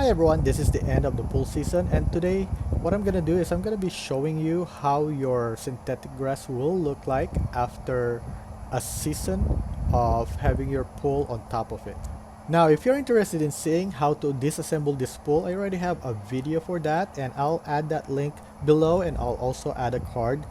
Hi everyone, this is the end of the pool season, and today what I'm gonna do is I'm gonna be showing you how your synthetic grass will look like after a season of having your pool on top of it. Now if you're interested in seeing how to disassemble this pool, I already have a video for that, and I'll add that link below, and I'll also add a card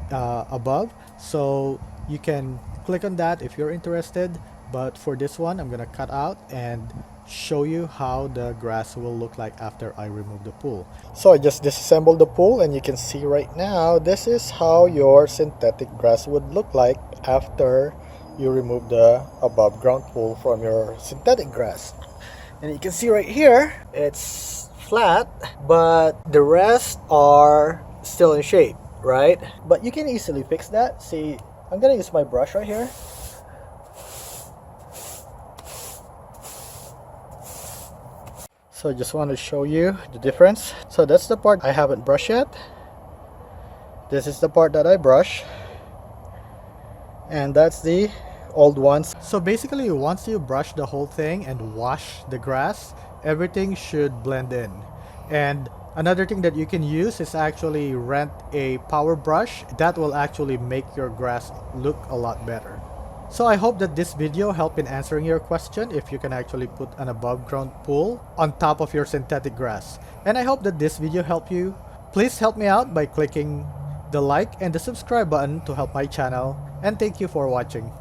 above, so you can click on that if you're interested. But for this one, I'm gonna cut out and show you how the grass will look like after I remove the pool. So I just disassembled the pool, and you can see right now this is how your synthetic grass would look like after you remove the above ground pool from your synthetic grass. And you can see right here it's flat, but the rest are still in shape, right? But you can easily fix that. See, I'm gonna use my brush right here. So I just want to show you the difference. So that's the part I haven't brushed yet. This is the part that I brush, and that's the old ones. So basically, once you brush the whole thing and wash the grass, everything should blend in. And another thing that you can use is actually rent a power brush. That will actually make your grass look a lot better. So I hope that this video helped in answering your question if you can actually put an above ground pool on top of your synthetic grass. And I hope that this video helped you. Please help me out by clicking the like and the subscribe button to help my channel. And thank you for watching.